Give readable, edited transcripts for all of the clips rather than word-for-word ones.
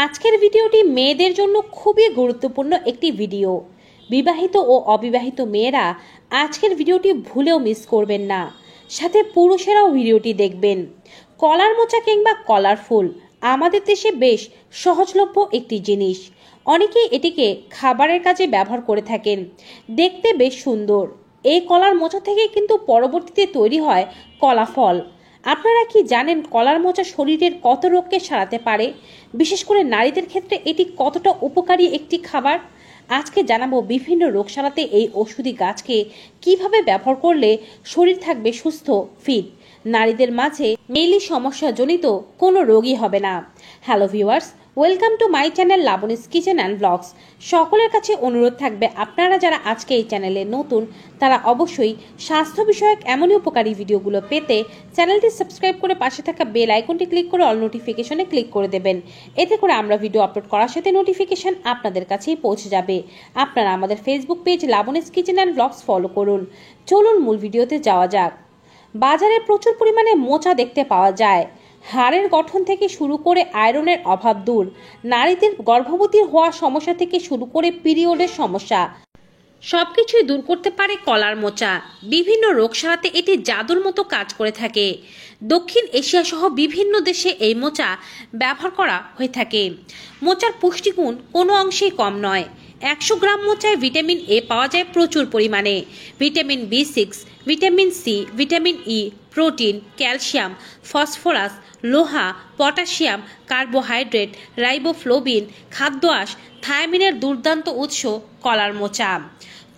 আজকের ভিডিওটি মেয়েদের জন্য খুবই গুরুত্বপূর্ণ একটি ভিডিও। বিবাহিত ও অবিবাহিত মেয়েরা আজকের ভিডিওটি ভুলেও মিস করবেন না, সাথে পুরুষেরাও ভিডিওটি দেখবেন। কলার মোচা কিংবা কলার ফুল আমাদের দেশে বেশ সহজলভ্য একটি জিনিস। অনেকেই এটিকে খাবারের কাজে ব্যবহার করে থাকেন। দেখতে বেশ সুন্দর। এই কলার মোচা থেকে কিন্তু পরবর্তীতে তৈরি হয় কলা ফল। আপনারা কি জানেন কলার মোচা শরীরের কত রোগকে সারাতে পারে? বিশেষ করে নারীদের ক্ষেত্রে এটি কতটা উপকারী একটি খাবার। আজকে জানাবো বিভিন্ন রোগ সারাতে এই ওষুধি গাছকে কিভাবে ব্যবহার করলে শরীর থাকবে সুস্থ, ফিট। নারীদের মাঝে মেইলি সমস্যাজনিত কোনো রোগই হবে না। Hello viewers, welcome to my channel Labani's Kitchen and Blogs. সকলের কাছে অনুরোধ থাকবে, আপনারা যারা আজকে এই চ্যানেলে নতুন তারা অবশ্যই স্বাস্থ্য বিষয়ক এমনই উপকারী ভিডিওগুলো পেতে চ্যানেলটি সাবস্ক্রাইব করে পাশে থাকা বেল আইকনটি ক্লিক করে অল নোটিফিকেশনে ক্লিক করে দেবেন। এতে করে আমরা ভিডিও আপলোড করার সাথে নোটিফিকেশন আপনাদের কাছেই পৌঁছে যাবে। আপনারা আমাদের Facebook page Labani's Kitchen and Blogs follow করুন। চলুন মূল ভিডিওতে যাওয়া যাক। বাজারে প্রচুর পরিমাণে মোচা দেখতে পাওয়া যায়। হাড়ের গঠন থেকে শুরু করে আয়রনের অভাব দূর, নারীদের গর্ভবতী হওয়ার সমস্যা থেকে শুরু করে পিরিয়ডের সমস্যা সবকিছুই দূর করতে পারে কলার মোচা। বিভিন্ন রোগ সারাতে এটি জাদুর মতো কাজ করে থাকে। দক্ষিণ এশিয়া সহ বিভিন্ন দেশে এই মোচা ব্যবহার করা হয়ে থাকে। মোচার পুষ্টিগুণ কোনো অংশেই কম নয়। 100 গ্রাম মোচায় ভিটামিন এ পাওয়া যায় প্রচুর পরিমাণে। Vitamin B6, vitamin C, vitamin E, protein, calcium, phosphorus, লোহা, পটাশিয়াম, কার্বোহাইড্রেট, রাইবোফ্লোবিন, খাদ্য আঁশ, থায়ামিনের দুর্দান্ত উৎস কলার মোচা।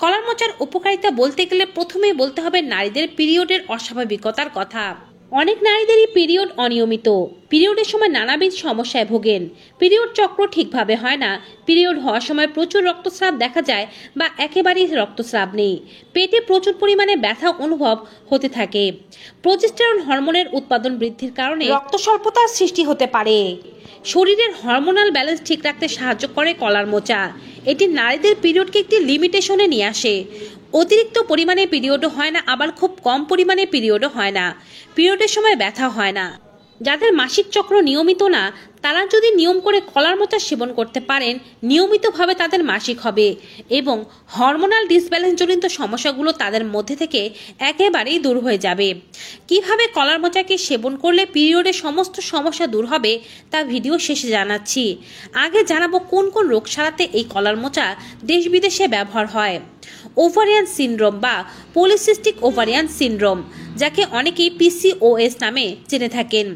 কলার মোচার উপকারিতা বলতে গেলে প্রথমেই বলতে হবে নারীদের পিরিয়ডের অস্বাভাবিকতার কথা। অনেক নারীদেরই পিরিয়ড অনিয়মিত। পিরিয়ডের সময় নানাবিধ সমস্যায় ভোগেন। পিরিয়ড চক্র ঠিকভাবে হয় না। পিরিয়ড হওয়ার সময় প্রচুর রক্তস্রাব দেখা যায় বা একেবারেই রক্তস্রাব নেই। পেটে প্রচুর পরিমাণে ব্যথা অনুভব হতে থাকে। প্রোজেস্টেরন হরমোনের উৎপাদন বৃদ্ধির কারণে রক্ত স্বল্পতার সৃষ্টি হতে পারে। শরীরের হরমোনাল ব্যালেন্স ঠিক রাখতে সাহায্য করে কলার মোচা। এটি নারীদের পিরিয়ডকে একটি লিমিটেশনে নিয়ে আসে। অতিরিক্ত পরিমাণে পিরিয়ডও হয় না, আবার খুব কম পরিমাণে পিরিয়ডও হয় না। পিরিয়ডের সময় ব্যথা হয় না। যাদের মাসিক চক্র নিয়মিত না, তারা যদি নিয়ম করে কলার মোচা সেবন করতে পারেন, নিয়মিতভাবে তাদের মাসিক হবে এবং হরমোনাল ডিসব্যালেন্সজনিত সমস্যাগুলো তাদের মধ্যে থেকে একেবারেই দূর হয়ে যাবে। কিভাবে কলার মোচাকে সেবন করলে পিরিয়ডের সমস্ত সমস্যা দূর হবে তা ভিডিও শেষে জানাচ্ছি। আগে জানাবো কোন কোন রোগ সারাতে এই কলার মোচা দেশ বিদেশে ব্যবহার হয়। ওভারিয়ান সিনড্রোম বা পলিসিস্টিক ওভারিয়ান সিনড্রোম, যাকে অনেকেই PCOS নামে জেনে থাকেন।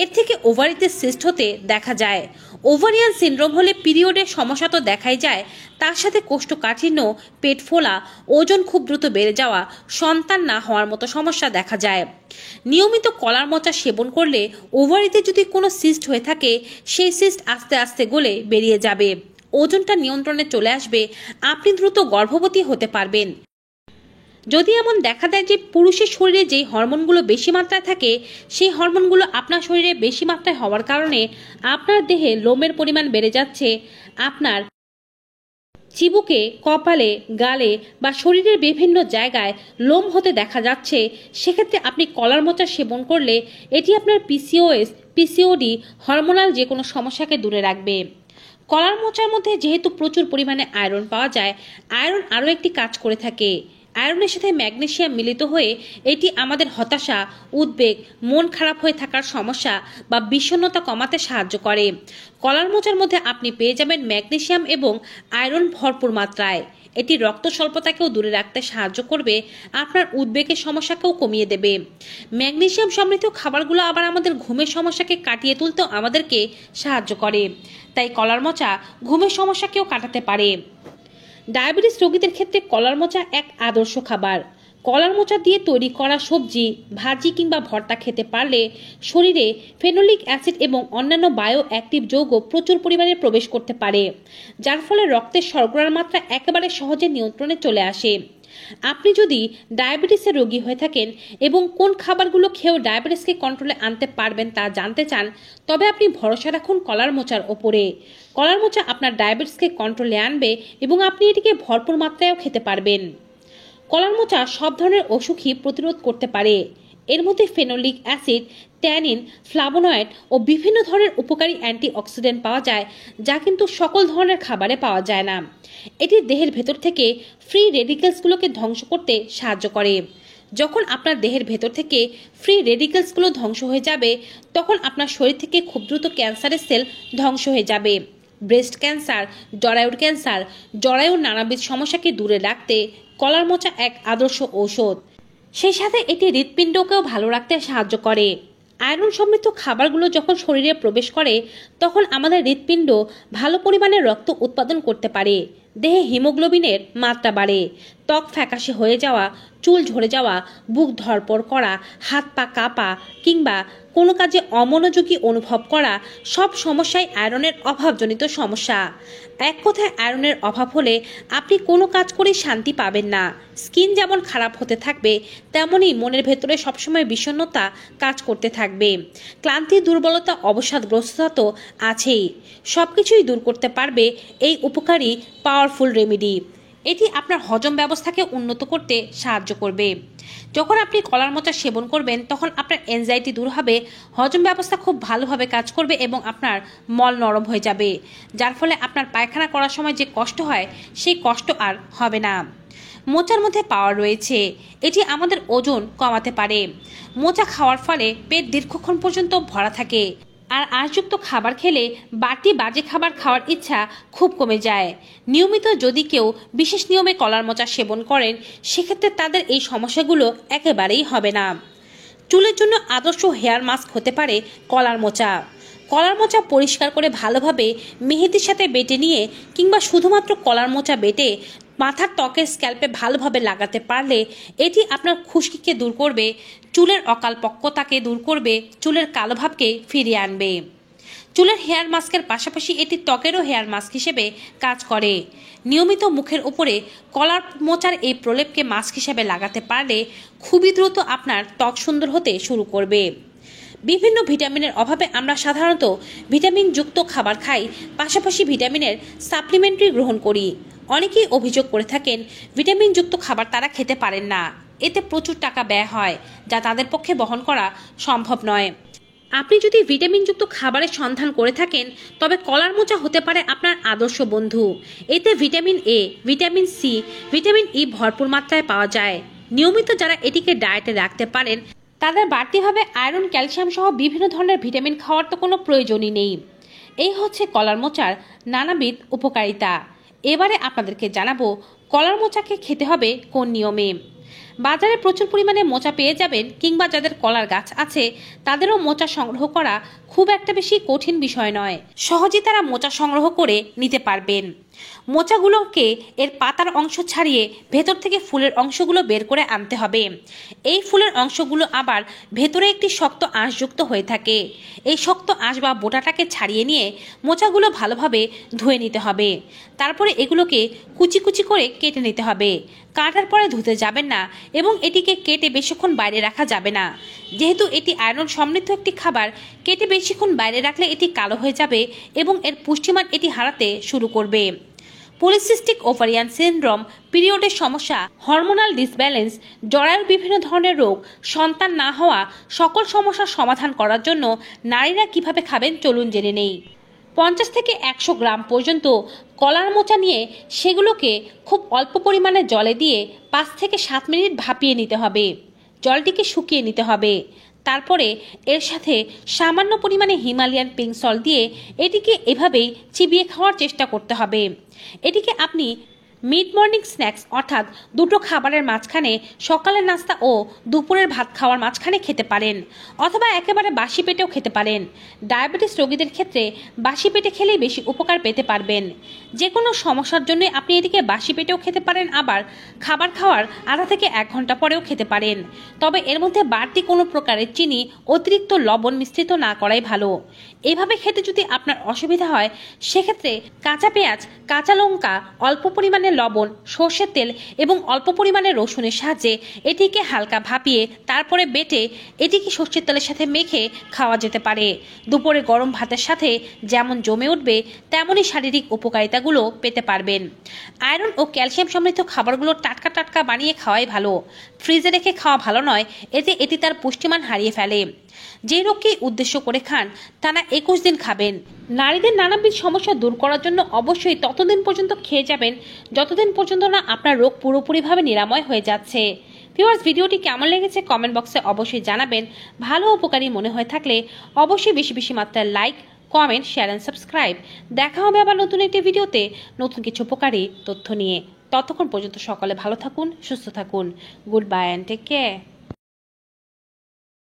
এর থেকে ওভারিতে সিস্ট হতে দেখা যায়। ওভারিয়ান সিনড্রোম হলে পিরিয়ডের সমস্যা তো দেখাই যায়, তার সাথে কোষ্ঠকাঠিন্য, পেট ফোলা, ওজন খুব দ্রুত বেড়ে যাওয়া, সন্তান না হওয়ার মতো সমস্যা দেখা যায়। নিয়মিত কলার মোচা সেবন করলে ওভারিতে যদি কোনো সিস্ট হয়ে থাকে, সেই সিস্ট আস্তে আস্তে গলে বেরিয়ে যাবে। ওজনটা নিয়ন্ত্রণে চলে আসবে। আপনি দ্রুত গর্ভবতী হতে পারবেন। যদি এমন দেখা দেয় যে পুরুষের শরীরে যেই হরমোনগুলো বেশি মাত্রায় থাকে, সেই হরমোনগুলো আপনার শরীরে বেশি মাত্রায় হওয়ার কারণে আপনার দেহে লোমের পরিমাণ বেড়ে যাচ্ছে, আপনার চিবুকে, কপালে, গালে বা শরীরের বিভিন্ন জায়গায় লোম হতে দেখা যাচ্ছে, সেক্ষেত্রে আপনি কলার মোচা সেবন করলে এটি আপনার PCOS, PCOD হরমোনাল যে কোনো সমস্যাকে দূরে রাখবে। কলার মোচার মধ্যে যেহেতু প্রচুর পরিমাণে আয়রন পাওয়া যায়, আয়রন আরও একটি কাজ করে থাকে। আয়রনের সাথে ম্যাগনেসিয়াম মিলিত হয়ে এটি আমাদের হতাশা, উদ্বেগ, মন খারাপ হয়ে থাকার সমস্যা বা বিষণ্ণতা কমাতে সাহায্য করে। কলার মোচার মধ্যে আপনি পেয়ে যাবেন ম্যাগনেসিয়াম এবং আয়রন ভরপুর মাত্রায়। এটি রক্ত স্বল্পতাকেও দূরে রাখতে সাহায্য করবে, আপনার উদ্বেগের সমস্যাকেও কমিয়ে দেবে। ম্যাগনেসিয়াম সমৃদ্ধ খাবারগুলো আবার আমাদের ঘুমের সমস্যাকে কাটিয়ে তুলতেও আমাদেরকে সাহায্য করে। তাই কলার মোচা ঘুমের সমস্যাকেও কাটাতে পারে। ডায়াবেটিস রোগীদের ক্ষেত্রে কলার মোচা এক আদর্শ খাবার। কলার মোচা দিয়ে তৈরি করা সবজি, ভাজি কিংবা ভর্তা খেতে পারলে শরীরে ফেনোলিক অ্যাসিড এবং অন্যান্য বায়ো অ্যাক্টিভ যৌগ প্রচুর পরিমাণে প্রবেশ করতে পারে, যার ফলে রক্তের শর্করার মাত্রা একেবারে সহজে নিয়ন্ত্রণে চলে আসে। আপনি যদি ডায়াবেটিসের রোগী হয়ে থাকেন এবং কোন খাবারগুলো খেয়েও ডায়াবেটিসকে কন্ট্রোলে আনতে পারবেন তা জানতে চান, তবে আপনি ভরসা রাখুন কলার মোচার ওপরে। কলার মোচা আপনার ডায়াবেটিসকে কন্ট্রোলে আনবে এবং আপনি এটিকে ভরপুর মাত্রায়ও খেতে পারবেন। কলার মোচা সব ধরনের অসুখই প্রতিরোধ করতে পারে। এর মধ্যে ফেনোলিক অ্যাসিড, ট্যানিন, ফ্লাভোনয়েড ও বিভিন্ন ধরনের উপকারী অ্যান্টিঅক্সিডেন্ট পাওয়া যায়, যা কিন্তু সকল ধরনের খাবারে পাওয়া যায় না। এটি দেহের ভেতর থেকে ফ্রি রেডিকেলসগুলোকে ধ্বংস করতে সাহায্য করে। যখন আপনার দেহের ভেতর থেকে ফ্রি রেডিকেলসগুলো ধ্বংস হয়ে যাবে, তখন আপনার শরীর থেকে খুব দ্রুত ক্যান্সারের সেল ধ্বংস হয়ে যাবে। ব্রেস্ট ক্যান্সার, জরায়ুর ক্যান্সার, জরায়ুর নানাবিধ সমস্যাকে দূরে রাখতে কলার মোচা এক আদর্শ ঔষধ। সেই সাথে এটি হৃৎপিণ্ডকেও ভালো রাখতে সাহায্য করে। আয়রন সমৃদ্ধ খাবারগুলো যখন শরীরে প্রবেশ করে, তখন আমাদের হৃৎপিণ্ড ভালো পরিমাণে রক্ত উৎপাদন করতে পারে, দেহে হিমোগ্লোবিনের মাত্রা বাড়ে, ত্বক ফ্যাকাশে হয়ে যাওয়া, চুল ঝরে যাওয়া, বুক ধড়পড় করা, হাত পা কাঁপা কিংবা কোনো কাজে অমনোযোগী অনুভব করা সব সমস্যাই আয়রনের অভাবজনিত সমস্যা। এক কথায় আয়রনের অভাব হলে আপনি কোনো কাজ করে শান্তি পাবেন না। স্কিন যেমন খারাপ হতে থাকবে, তেমনই মনের ভেতরে সবসময় বিষণ্ণতা কাজ করতে থাকবে। ক্লান্তি, দুর্বলতা, অবসাদগ্রস্ততা তো আছেই। সব কিছুই দূর করতে পারবে এই উপকারী পাওয়ারফুল রেমেডি। এটি আপনার হজম ব্যবস্থাকে উন্নত করতে সাহায্য করবে। যখন আপনি কলার মোচা সেবন করবেন, তখন আপনার এনজাইটি দূর হবে, হজম ব্যবস্থা খুব ভালোভাবে কাজ করবে এবং আপনার মল নরম হয়ে যাবে, যার ফলে আপনার পায়খানা করার সময় যে কষ্ট হয়, সেই কষ্ট আর হবে না। মোচার মধ্যে পাওয়ার রয়েছে, এটি আমাদের ওজন কমাতে পারে। মোচা খাওয়ার ফলে পেট দীর্ঘক্ষণ পর্যন্ত ভরা থাকে, আর আঁশযুক্ত খাবার খেলে বাড়তি বাজে খাবার খাওয়ার ইচ্ছা খুব কমে যায়। নিয়মিত যদি কেউ বিশেষ নিয়মে কলার মোচা সেবন করেন, সেক্ষেত্রে তাদের এই সমস্যাগুলো একেবারেই হবে না। চুলের জন্য আদর্শ হেয়ার মাস্ক হতে পারে কলার মোচা। কলার মোচা পরিষ্কার করে ভালোভাবে মেহেদির সাথে বেটে নিয়ে কিংবা শুধুমাত্র কলার মোচা বেটে মাথার ত্বকের স্ক্যাল্পে ভালোভাবে লাগাতে পারলে এটি আপনার খুশকিকে দূর করবে, চুলের অকালপক্কতাকে দূর করবে, চুলের কালো ভাবকে ফিরিয়ে আনবে। চুলের হেয়ার মাস্কের পাশাপাশি এটি ত্বকেরও হেয়ার মাস্ক হিসেবে কাজ করে। নিয়মিত মুখের উপরে কলার মোচার এই প্রলেপকে মাস্ক হিসেবে লাগাতে পারলে খুবই দ্রুত আপনার ত্বক সুন্দর হতে শুরু করবে। বিভিন্ন ভিটামিনের অভাবে আমরা সাধারণত ভিটামিনযুক্ত খাবার খাই, পাশাপাশি ভিটামিনের সাপ্লিমেন্টারি গ্রহণ করি। অনেকেই অভিযোগ করে থাকেন ভিটামিনযুক্ত খাবার তারা খেতে পারেন না, এতে প্রচুর টাকা ব্যয় হয়, যা তাদের পক্ষে বহন করা সম্ভব নয়। আপনি যদি ভিটামিনযুক্ত খাবারের সন্ধান করে থাকেন, তবে কলার মোচা হতে পারে আপনার আদর্শ বন্ধু। এতে vitamin A, vitamin C, vitamin E ভরপুর মাত্রায় পাওয়া যায়। নিয়মিত যারা এটিকে ডায়েটে রাখতে পারেন, তাদের বাড়তিভাবে আয়রন, ক্যালসিয়াম সহ বিভিন্ন ধরনের ভিটামিন খাওয়ার তো কোনো প্রয়োজনই নেই। এই হচ্ছে কলার মোচার নানাবিধ উপকারিতা। এবারে আপনাদেরকে জানাবো কলার মোচাকে খেতে হবে কোন নিয়মে। বাজারে প্রচুর পরিমাণে মোচা পেয়ে যাবেন, কিংবা যাদের কলার গাছ আছে তাদেরও মোচা সংগ্রহ করা খুব একটা বেশি কঠিন বিষয় নয়, সহজেই তারা মোচা সংগ্রহ করে নিতে পারবেন। মোচাগুলোকে এর পাতার অংশ ছাড়িয়ে ভেতর থেকে ফুলের অংশগুলো বের করে আনতে হবে। এই ফুলের অংশগুলো আবার ভেতরে একটি শক্ত আঁশযুক্ত হয়ে থাকে। এই শক্ত আঁশ বা বোটাটাকে ছাড়িয়ে নিয়ে মোচাগুলো ভালোভাবে ধুয়ে নিতে হবে। তারপরে এগুলোকে কুচি কুচি করে কেটে নিতে হবে। কাটার পরে ধুতে যাবেন না এবং এটিকে কেটে বেশিক্ষণ বাইরে রাখা যাবে না। যেহেতু এটি আয়রন সমৃদ্ধ একটি খাবার, কেটে বেশিক্ষণ বাইরে রাখলে এটি কালো হয়ে যাবে এবং এর পুষ্টিমান এটি হারাতে শুরু করবে। পলিসিস্টিক ওভারিয়ান সিনড্রোম, পিরিয়ডের সমস্যা, হরমোনাল ডিসব্যালেন্স, জরায়ুর বিভিন্ন ধরনের রোগ, সন্তান না হওয়া, সকল সমস্যার সমাধান করার জন্য নারীরা কিভাবে খাবেন চলুন জেনে নেই। 50 থেকে 100 গ্রাম পর্যন্ত কলার মোচা নিয়ে সেগুলোকে খুব অল্প পরিমাণে জলে দিয়ে 5 থেকে 7 মিনিট ভাপিয়ে নিতে হবে। জলটিকে শুকিয়ে নিতে হবে। তারপরে এর সাথে সামান্য পরিমাণে হিমালয়ান পিঙ্ক সল্ট দিয়ে এটিকে এভাবেই চিবিয়ে খাওয়ার চেষ্টা করতে হবে। এটিকে আপনি মিড মর্নিং স্ন্যাক্স অর্থাৎ দুটো খাবারের মাঝখানে, সকালের নাস্তা ও দুপুরের ভাত খাওয়ার মাঝখানে খেতে পারেন, অথবা একেবারে বাসি পেটেও খেতে পারেন। ডায়াবেটিস রোগীদের ক্ষেত্রে বাসি পেটে খেলেই বেশি উপকার পেতে পারবেন। যে কোনো সমস্যার জন্য আপনি এটিকে বাসি পেটেও খেতে পারেন, আবার খাবার খাওয়ার আধা থেকে 1 ঘন্টা পরেও খেতে পারেন। তবে এর মধ্যে বাড়তি কোনো প্রকারের চিনি, অতিরিক্ত লবণ মিশ্রিত না করাই ভালো। এভাবে খেতে যদি আপনার অসুবিধা হয় সেক্ষেত্রে কাঁচা পেঁয়াজ, কাঁচা লঙ্কা, অল্প পরিমাণে লবণ, সর্ষের তেল এবং অল্প পরিমাণে রসুনের সাহায্যে এটিকে হালকা ভাপিয়ে তারপরে বেটে এটিকে সর্ষের তেলের সাথে মেখে খাওয়া যেতে পারে। দুপুরে গরম ভাতের সাথে যেমন জমে উঠবে তেমনই শারীরিক উপকারিতাগুলো পেতে পারবেন। আয়রন ও ক্যালসিয়াম সমৃদ্ধ খাবারগুলো টাটকা টাটকা বানিয়ে খাওয়াই ভালো। ফ্রিজে রেখে খাওয়া ভালো নয়, এতে এটি তার পুষ্টিমান হারিয়ে ফেলে। যে রোগকে উদ্দেশ্য করে খান টানা 21 দিন খাবেন। নারীদের নানাবিধ সমস্যা দূর করার জন্য অবশ্যই ততদিন পর্যন্ত খেয়ে যাবেন যতদিন পর্যন্ত না আপনার রোগ পুরোপুরিভাবে নিরাময় হয়ে যাচ্ছে। ভিউয়ার্স, ভিডিওটি কেমন লেগেছে কমেন্ট বক্সে অবশ্যই জানাবেন। ভালো উপকারী মনে হয়ে থাকলে অবশ্যই বেশি বেশি মাত্রায় like, comment, share and subscribe. দেখা হবে আবার নতুন একটি ভিডিওতে নতুন কিছু উপকারী তথ্য নিয়ে। ততক্ষণ পর্যন্ত সকলে ভালো থাকুন, সুস্থ থাকুন। Good bye and take care.